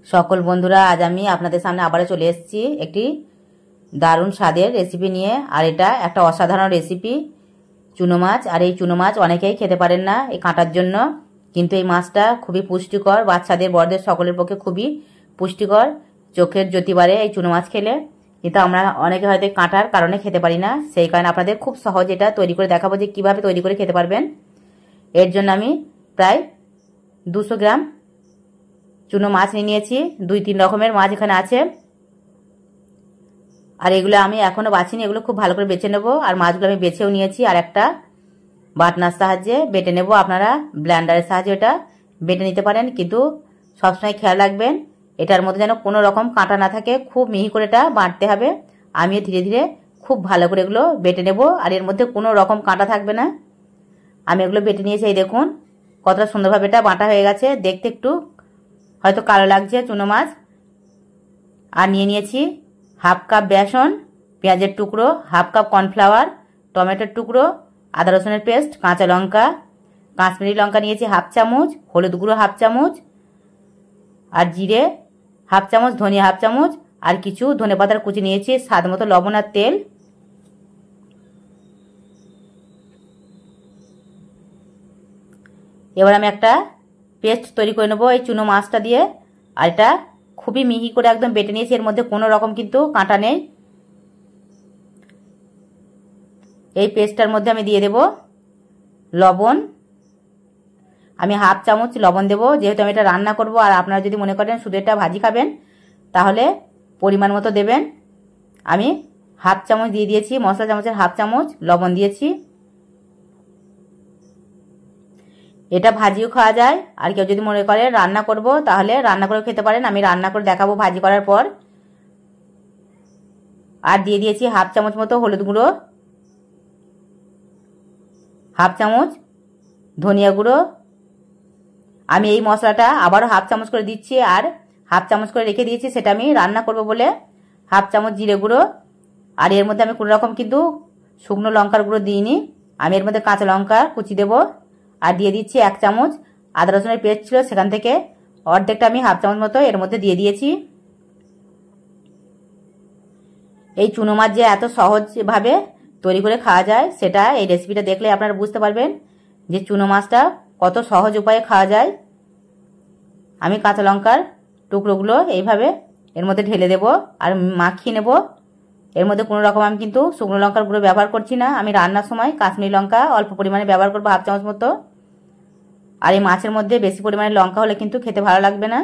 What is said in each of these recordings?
সকল বন্ধুরা, আজ আমি আপনাদের সামনে আবারও চলে এসেছি একটি দারুণ স্বাদের রেসিপি নিয়ে। আর এটা একটা অসাধারণ রেসিপি, চুনো মাছ। আর এই চুনো মাছ অনেকেই খেতে পারেন না এই কাঁটার জন্য, কিন্তু এই মাছটা খুবই পুষ্টিকর, বাচ্চাদের বড়দের সকলের পক্ষে খুবই পুষ্টিকর। চোখের জ্যোতি বাড়ে এই চুনো মাছ খেলে, কিন্তু আমরা অনেকে হয়তো কাঁটার কারণে খেতে পারি না। সেই কারণে আপনাদের খুব সহজ এটা তৈরি করে দেখাবো যে কিভাবে তৈরি করে খেতে পারবেন। এর জন্য আমি প্রায় 200 গ্রাম চুনো মাছ নিয়ে নিয়েছি। 2-3 রকমের মাছ এখানে আছে, আর এগুলো আমি এখনো বাছিনি, এগুলো খুব ভালো করে বেছে নেব। আর মাছগুলো আমি বেছেও নিয়েছি, আর একটা বাটনার সাহায্যে বেটে নেব। আপনারা ব্লেন্ডারের সাহায্যে এটা বেটে নিতে পারেন, কিন্তু সবসময় খেয়াল রাখবেন এটার মধ্যে যেন কোনো রকম কাঁটা না থাকে। খুব মিহি করে এটা বাটতে হবে। আমিও ধীরে ধীরে খুব ভালো করে এগুলো বেটে নেব, আর এর মধ্যে কোনো রকম কাঁটা থাকবে না। আমি এগুলো বেটে নিয়েছি, এই দেখুন কতটা সুন্দরভাবে এটা বাটা হয়ে গেছে। দেখতে একটু হয়তো কালো লাগছে চুনো মাছ। আর নিয়ে নিয়েছি হাফ কাপ বেসন, পেঁয়াজের টুকরো, হাফ কাপ কর্নফ্লাওয়ার, টমেটোর টুকরো, আদা রসুনের পেস্ট, কাঁচা লঙ্কা, কাশ্মীরি লঙ্কা নিয়েছি হাফ চামচ, হলুদ গুঁড়ো হাফ চামচ, আর জিরে হাফ চামচ, ধনিয়া হাফ চামচ, আর কিছু ধনেপাতার কুচি নিয়েছি, স্বাদ মতো লবণ আর তেল। এবার আমি একটা পেস্ট তৈরি করে নেবো এই চুনো মাছটা দিয়ে। আর এটা খুবই মিহি করে একদম বেটে নিয়েছি, এর মধ্যে কোনো রকম কিন্তু কাঁটা নেই। এই পেস্টটার মধ্যে আমি দিয়ে দেব লবণ। আমি হাফ চামচ লবণ দেব, যেহেতু আমি এটা রান্না করব। আর আপনারা যদি মনে করেন শুধু এটা ভাজি খাবেন তাহলে পরিমাণ মতো দেবেন। আমি হাফ চামচ দিয়ে দিয়েছি, মশলা চামচের হাফ চামচ লবণ দিয়েছি। এটা ভাজিও খাওয়া যায়, আর কেউ যদি মনে করে রান্না করব তাহলে রান্না করে খেতে পারেন। আমি রান্না করে দেখাবো ভাজি করার পর। আর দিয়ে দিয়েছি হাফ চামচ মতো হলুদ গুঁড়ো, হাফ চামচ ধনিয়া গুঁড়ো। আমি এই মশলাটা আবারও হাফ চামচ করে দিচ্ছি, আর হাফ চামচ করে রেখে দিয়েছি, সেটা আমি রান্না করব বলে হাফ চামচ জিরে গুঁড়ো। আর এর মধ্যে আমি কোনো রকম কিন্তু শুকনো লঙ্কার গুঁড়ো দিইনি। আমি এর মধ্যে কাঁচা লঙ্কা কুচি দেবো। আর দিয়ে দিচ্ছি 1 চামচ আদা রসুনের পেস্ট ছিল, সেখান থেকে অর্ধেকটা আমি হাফ চামচ মতো এর মধ্যে দিয়ে দিয়েছি। এই চুনো মাছ যে এত সহজভাবে তৈরি করে খাওয়া যায়, সেটা এই রেসিপিটা দেখলে আপনারা বুঝতে পারবেন যে চুনো মাছটা কত সহজ উপায়ে খাওয়া যায়। আমি কাঁচা লঙ্কার টুকরোগুলো এইভাবে এর মধ্যে ঢেলে দেব আর মাখিয়ে নেব। এর মধ্যে কোনো রকম আমি কিন্তু শুকনো লঙ্কার গুঁড়ো ব্যবহার করছি না। আমি রান্নার সময় কাশ্মীরি লঙ্কা অল্প পরিমাণে ব্যবহার করবো, হাফ চামচ মতো। আর এই মাছের মধ্যে বেশি পরিমাণে লঙ্কা হলে কিন্তু খেতে ভালো লাগবে না।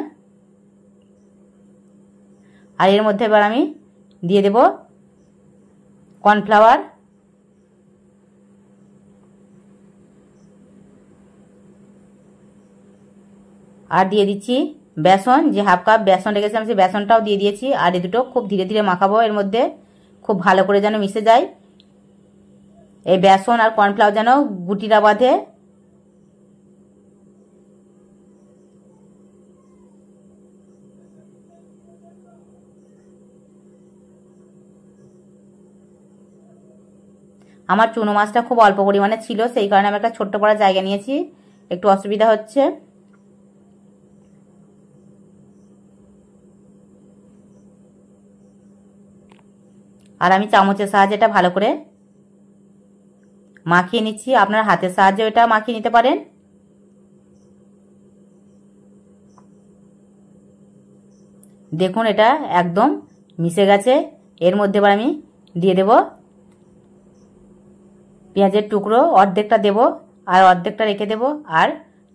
আর এর মধ্যে এবার আমি দিয়ে দেব কর্নফ্লাওয়ার, আর দিয়ে দিচ্ছি বেসন। যে হাফ কাপ বেসন রেখেছিলাম সেই বেসনটাও দিয়ে দিয়েছি। আর এই দুটো খুব ধীরে ধীরে মাখাবো, এর মধ্যে খুব ভালো করে যেন মিশে যায়। এই বেসন আর কর্নফ্লাওয়ার যেন গুটিরা বাঁধে। আমার চুনো মাছটা খুব অল্প পরিমাণে ছিল, সেই কারণে আমি একটা ছোট্ট বড় জায়গা নিয়েছি, একটু অসুবিধা হচ্ছে। আর আমি চামচের সাহায্যে এটা ভালো করে মাখিয়ে নিচ্ছি। আপনার হাতের সাহায্যে এটা মাখিয়ে নিতে পারেন। দেখুন এটা একদম মিশে গেছে। এর মধ্যে এবার আমি দিয়ে দেব পেঁয়াজের টুকরো, অর্ধেকটা দেব আর অর্ধেকটা রেখে দেব। আর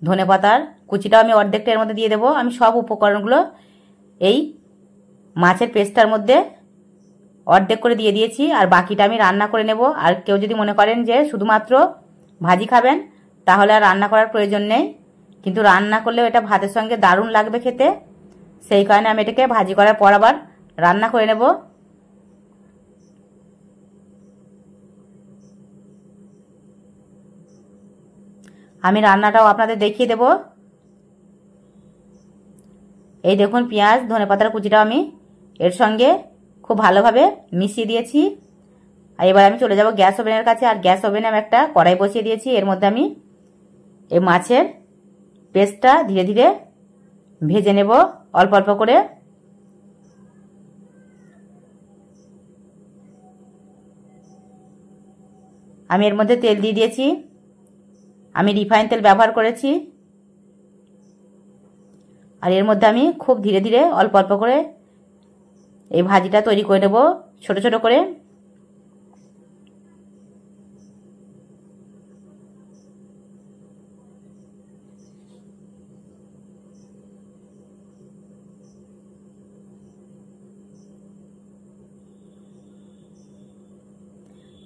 ধনেপাতার কুচিটাও আমি অর্ধেকটা এর মধ্যে দিয়ে দেব। আমি সব উপকরণগুলো এই মাছের পেস্টটার মধ্যে অর্ধেক করে দিয়ে দিয়েছি, আর বাকিটা আমি রান্না করে নেব। আর কেউ যদি মনে করেন যে শুধুমাত্র ভাজি খাবেন তাহলে আর রান্না করার প্রয়োজন নেই, কিন্তু রান্না করলেও এটা ভাতের সঙ্গে দারুণ লাগবে খেতে। সেই কারণে আমি এটাকে ভাজি করার পর আবার রান্না করে নেব। আমি রান্নাটাও আপনাদের দেখিয়ে দেব। এই দেখুন পেঁয়াজ ধনেপাতার কুচিটাও আমি এর সঙ্গে খুব ভালোভাবে মিশিয়ে দিয়েছি। আর এবার আমি চলে যাব গ্যাস ওভেনের কাছে। আর গ্যাস ওভেনে আমি একটা কড়াই বসিয়ে দিয়েছি। এর মধ্যে আমি এই মাছের পেস্টটা ধীরে ধীরে ভেজে নেব অল্প অল্প করে। আমি এর মধ্যে তেল দিয়ে দিয়েছি, আমি রিফাইন তেল ব্যবহার করেছি। আর এর মধ্যে আমি খুব ধীরে ধীরে অল্প অল্প করে এই ভাজিটা তৈরি করে নেব ছোট ছোট করে।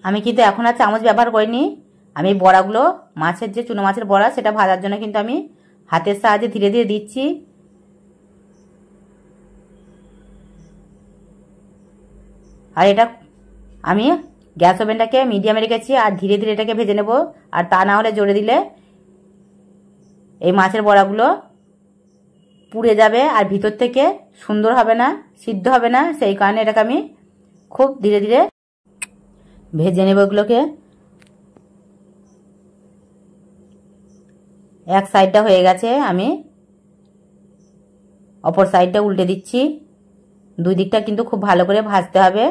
আমি কিন্তু এখন আর চামচ ব্যবহার করিনি। আমি বড়াগুলো মাছের যে চুনো মাছের বড়া সেটা ভাজার জন্য কিন্তু আমি হাতের সাহায্যে ধীরে ধীরে দিচ্ছি। আর এটা আমি গ্যাস ওভেনটাকে মিডিয়ামে রেখেছি আর ধীরে ধীরে এটাকে ভেজে নেব। আর তা না হলে জোরে দিলে এই মাছের বড়াগুলো পুড়ে যাবে আর ভিতর থেকে সুন্দর হবে না, সিদ্ধ হবে না। সেই কারণে এটাকে আমি খুব ধীরে ধীরে ভেজে নেব এগুলোকে। এক সাইডটা হয়ে গেছে, আমি অপর সাইডটা উল্টে দিচ্ছি। দুই দিকটা কিন্তু খুব ভালো করে ভাজতে হবে।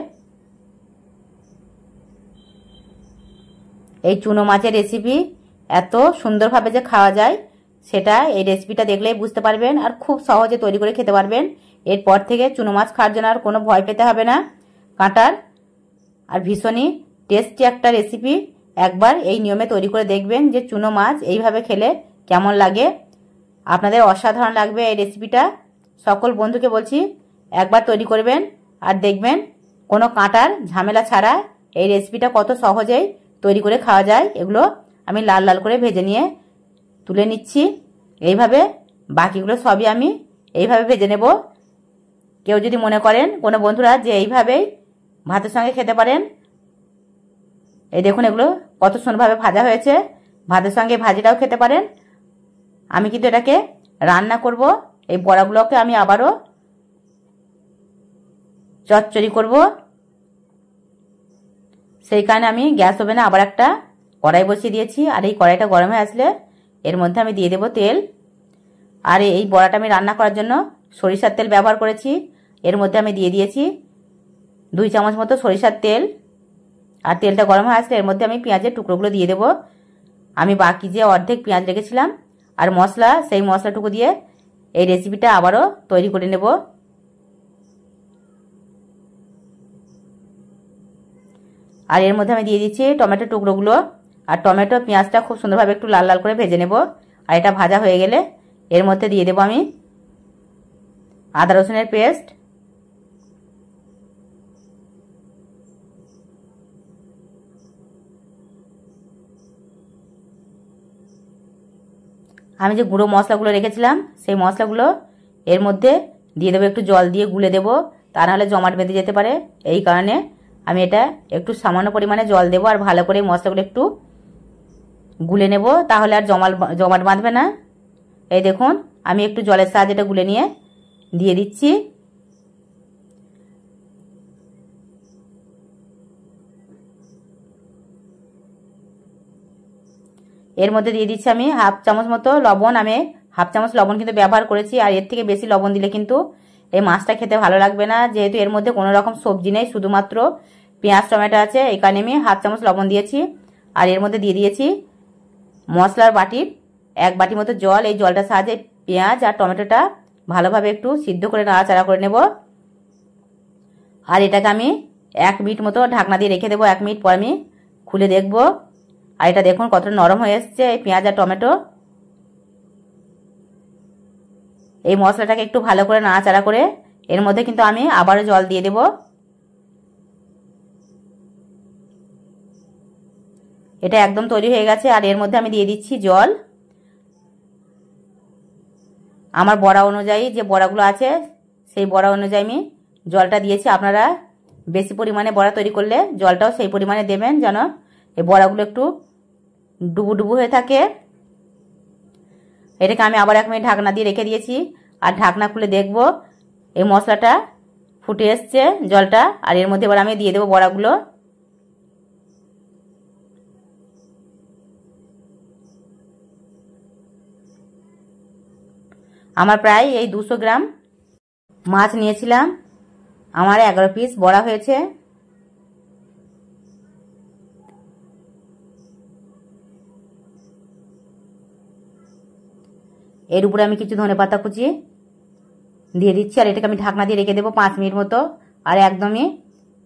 এই চুনো মাছের রেসিপি এত সুন্দরভাবে যে খাওয়া যায় সেটা এই রেসিপিটা দেখলেই বুঝতে পারবেন আর খুব সহজে তৈরি করে খেতে পারবেন। এরপর থেকে চুনো মাছ খাওয়ার জন্য আর কোনো ভয় পেতে হবে না কাঁটার। আর ভীষণই টেস্টি একটা রেসিপি। একবার এই নিয়মে তৈরি করে দেখবেন যে চুনো মাছ এইভাবে খেলে কেমন লাগে। আপনাদের অসাধারণ লাগবে এই রেসিপিটা। সকল বন্ধুকে বলছি একবার তৈরি করবেন আর দেখবেন কোনো কাঁটার ঝামেলা ছাড়া এই রেসিপিটা কত সহজেই তৈরি করে খাওয়া যায়। এগুলো আমি লাল লাল করে ভেজে নিয়ে তুলে নিচ্ছি। এইভাবে বাকিগুলো সবই আমি এইভাবে ভেজে নেব। কেউ যদি মনে করেন কোনো বন্ধুরা যে এইভাবেই ভাতের সঙ্গে খেতে পারেন, এই দেখুন এগুলো কত সুন্দরভাবে ভাজা হয়েছে। ভাতের সঙ্গে ভাজিটাও খেতে পারেন। আমি কিন্তু এটাকে রান্না করব। এই বড়াগুলোকে আমি আবারও চচ্চড়ি করব। সেই কারণে আমি গ্যাস ওভেনে আবার একটা কড়াই বসিয়ে দিয়েছি। আর এই কড়াইটা গরম হয়ে আসলে এর মধ্যে আমি দিয়ে দেব তেল। আর এই বড়াটা আমি রান্না করার জন্য সরিষার তেল ব্যবহার করেছি। এর মধ্যে আমি দিয়ে দিয়েছি 2 চামচ মতো সরিষার তেল। আর তেলটা গরম হয়ে আসলে এর মধ্যে আমি পেঁয়াজের টুকরোগুলো দিয়ে দেব। আমি বাকি যে অর্ধেক পেঁয়াজ রেখেছিলাম আর মশলা, সেই মশলাটুকু দিয়ে এই রেসিপিটা আবারও তৈরি করে নেব। আর এর মধ্যে আমি দিয়ে দিচ্ছি টমেটো টুকরোগুলো। আর টমেটো পেঁয়াজটা খুব সুন্দরভাবে একটু লাল লাল করে ভেজে নেব। আর এটা ভাজা হয়ে গেলে এর মধ্যে দিয়ে দেব আমি আদা রসুনের পেস্ট। আমি যে গুঁড়ো মশলাগুলো রেখেছিলাম সেই মশলাগুলো এর মধ্যে দিয়ে দেবো, একটু জল দিয়ে গুলে দেবো, তা নাহলে জমাট বেঁধে যেতে পারে। এই কারণে আমি এটা একটু সামান্য পরিমাণে জল দেবো আর ভালো করে মশলাগুলো একটু গুলে নেব, তাহলে আর জমাট বাঁধবে না। এই দেখুন আমি একটু জলের সাহায্যে এটা গুলে নিয়ে দিয়ে দিচ্ছি। এর মধ্যে দিয়ে দিচ্ছি আমি হাফ চামচ মতো লবণ। আমি হাফ চামচ লবণ কিন্তু ব্যবহার করেছি। আর এর থেকে বেশি লবণ দিলে কিন্তু এই মাছটা খেতে ভালো লাগবে না, যেহেতু এর মধ্যে কোনো রকম সবজি নেই, শুধুমাত্র পেঁয়াজ টমেটো আছে। এই কারণে আমি হাফ চামচ লবণ দিয়েছি। আর এর মধ্যে দিয়ে দিয়েছি মশলার বাটির 1 বাটি মতো জল। এই জলটার সাহায্যে পেঁয়াজ আর টমেটোটা ভালোভাবে একটু সিদ্ধ করে নাড়াচাড়া করে নেব। আর এটাকে আমি 1 মিনিট মতো ঢাকনা দিয়ে রেখে দেবো। 1 মিনিট পর আমি খুলে দেখব। আর এটা দেখুন কতটা নরম হয়ে এসছে এই পেঁয়াজ আর টমেটো। এই মশলাটাকে একটু ভালো করে নাড়াচাড়া করে এর মধ্যে কিন্তু আমি আবারও জল দিয়ে দেব। এটা একদম তৈরি হয়ে গেছে। আর এর মধ্যে আমি দিয়ে দিচ্ছি জল। আমার বড়া অনুযায়ী যে বড়াগুলো আছে সেই বড়া অনুযায়ী আমি জলটা দিয়েছি। আপনারা বেশি পরিমাণে বড়া তৈরি করলে জলটাও সেই পরিমাণে দেবেন, যেন এই বড়াগুলো একটু ডুবু ডুবু হয়ে থাকে। এটাকে আমি আবার 1 মিনিট ঢাকনা দিয়ে রেখে দিয়েছি। আর ঢাকনা খুলে দেখব এই মশলাটা ফুটে এসছে জলটা। আর এর মধ্যে এবার আমি দিয়ে দেবো বড়াগুলো। আমার প্রায় এই 200 গ্রাম মাছ নিয়েছিলাম, আমার 11 পিস বড়া হয়েছে। এর উপরে আমি কিছু ধনেপাতা কুচি দিয়ে দিচ্ছি, আর এটাকে আমি ঢাকনা দিয়ে রেখে দেবো 5 মিনিট মতো, আর একদমই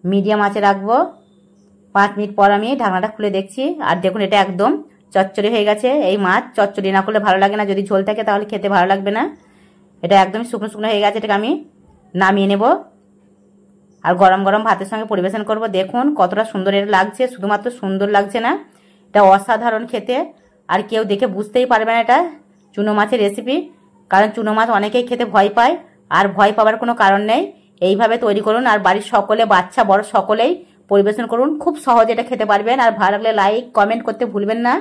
মিডিয়াম আঁচে রাখবো। 5 মিনিট পর আমি ঢাকনাটা খুলে দেখছি, আর দেখুন এটা একদম চচ্চড়ি হয়ে গেছে। এই মাছ চচ্চড়ি না করলে ভালো লাগে না, যদি ঝোল থাকে তাহলে খেতে ভালো লাগবে না। এটা একদম শুকনো শুকনো হয়ে গেছে, এটাকে আমি নামিয়ে নেব আর গরম গরম ভাতের সঙ্গে পরিবেশন করব। দেখুন কতটা সুন্দর এটা লাগছে, শুধুমাত্র সুন্দর লাগছে না, এটা অসাধারণ খেতে। আর কেউ দেখে বুঝতেই পারবে না এটা চুনো মাছের রেসিপি, কারণ চুনো মাছ অনেকেই খেতে ভয় পায়, আর ভয় পাওয়ার কোনো কারণ নেই। এইভাবে তৈরি করুন আর বাড়ির সকলে, বাচ্চা বড় সকলেই পরিবেশন করুন। খুব সহজে এটা খেতে পারবেন। আর ভালো লাগলে লাইক কমেন্ট করতে ভুলবেন না।